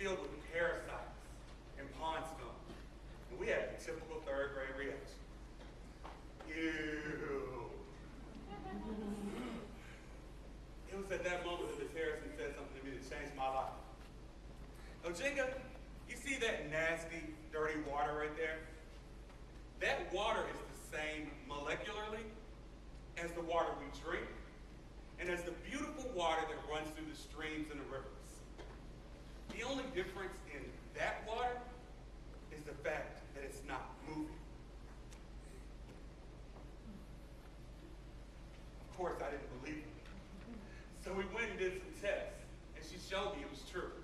filled with parasites and pond scum. And we had a typical third grade reaction. Ew. It was at that moment that Miss Harrison said something to me that changed my life. Ojinga, you see that nasty, dirty water right there? That water is the same molecularly as the water we drink and as the beautiful water that runs through the streams and the rivers. The only difference in that water is the fact that it's not moving. Of course, I didn't believe it. So we went and did some tests, and she showed me it was true.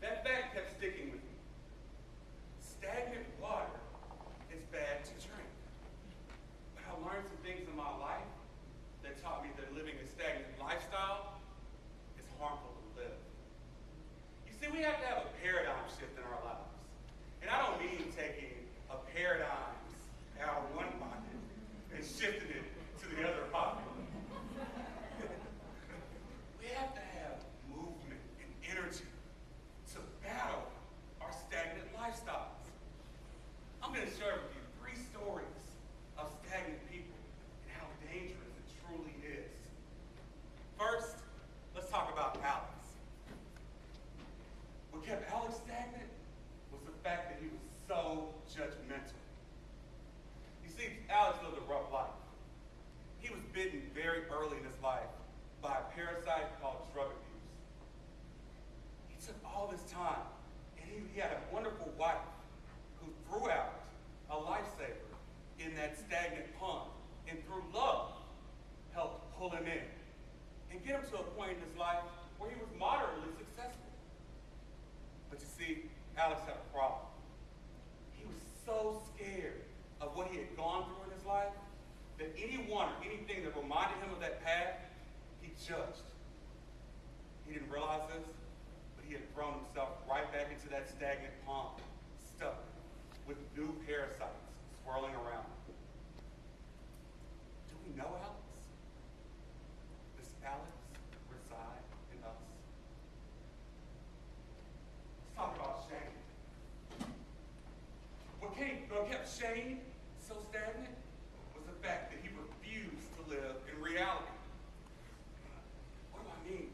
That fact kept sticking with me. Stagnant water is bad to drink. But I learned some things in my life that taught me that living a stagnant lifestyle is harmful to live. You see, we have to have a paradigm shift in our lives. And I don't mean taking a paradigm out of one pocket and shifting it to the other pocket. We have to have movement and energy to battle our stagnant lifestyles. I'm going to share with you 3 stories of stagnant people and how dangerous it truly is. First, let's talk about Alex. What kept Alex stagnant was the fact that he was so judgmental. You see, Alex lived a rough life. He was bitten very early in his life by a parasite called drug abuse. He took all this time, and he had a wonderful wife who threw out a lifesaver in that stagnant pond, and through love, helped pull him in and get him to a point in his life where he was moderately successful. But you see, Alex had a problem. He was so scared of what he had gone through in his life that anyone or anything that reminded him of that path, he judged. He didn't realize this, but he had thrown himself right back into that stagnant pond, stuck with new parasites swirling around him. Do we know Alex? Does Alex reside in us? Let's talk about Shane. What kept Shane so stagnant was the fact that he refused to live in reality. What do I mean?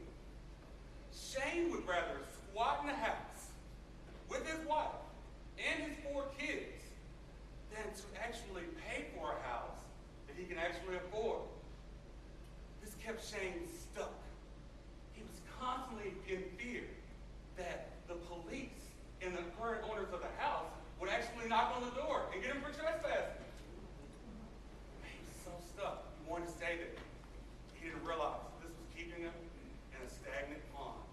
Shane would rather squat in the house with his wife and his 4 kids than to actually pay for a house that he can actually afford. This kept Shane stuck. He was constantly in fear that the police and the current owners of the house would actually knock on the door and get him for trespassing. He was so stuck. He wanted to stay there. He didn't realize this was keeping him in a stagnant pond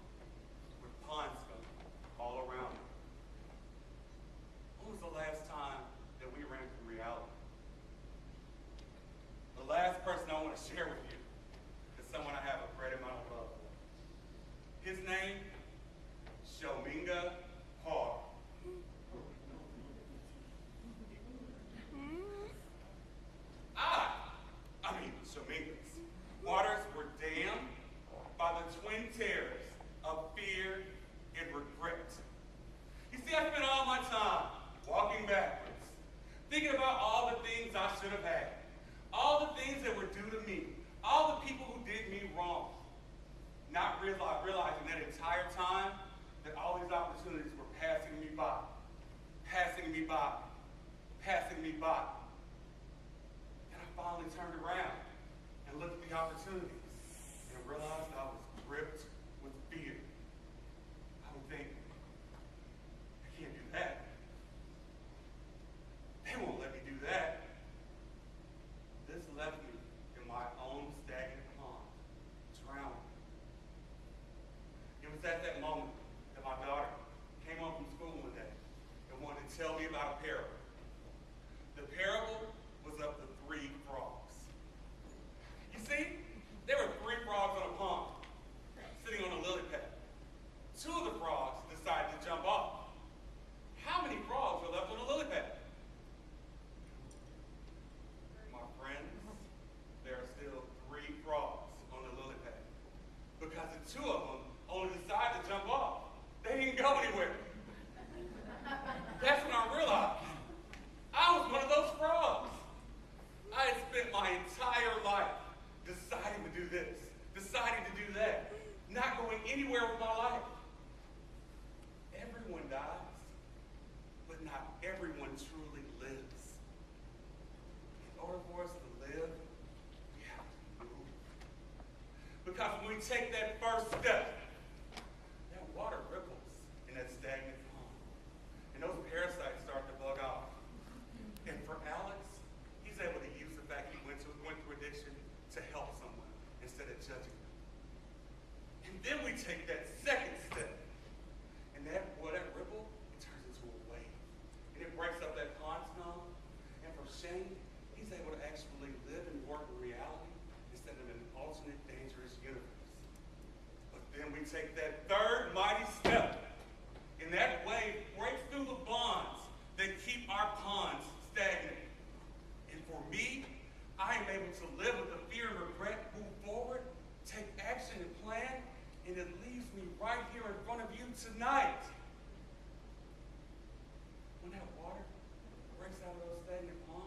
with pond scum all around him. When was the last time that we ran from reality? The last person I want to share with you is someone I have a great amount of love for. His name, Shominga Hall. Shominga's waters were dammed by the twin terrors of fear and regret. You see, I spent all my time walking backwards, thinking about all the things I should have had, all the things that were due to me, all the people who did me wrong, not realizing that entire time that all these opportunities were passing me by, passing me by, passing me by. And I finally turned around and looked at the opportunities and realized I was gripped with fear. I would think, I can't do that. They won't let me do that. This left me in my own stagnant pond, drowning. It was at that moment that my daughter came home from school one day and wanted to tell me about a parable. The parable was of the 3 frogs. You see, there were 3 frogs on a pond. truly lives. In order for us to live, we have to move. Because when we take that first step, that water ripples in that stagnant pond. And those parasites start to bug off. And for Alex, he's able to use the fact he went through addiction to help someone instead of judging them. And then we take that second step. And that ripple, it turns into a wave. And it breaks up that pond scum. And for Shane, he's able to actually live and work in reality instead of an alternate dangerous universe. But then we take that third mighty step. And that wave breaks through the bonds that keep our ponds stagnant. And for me, I am able to live with the fear and regret, move forward, take action and plan, and it leaves me right here in front of you tonight. When that water breaks out of those stagnant ponds,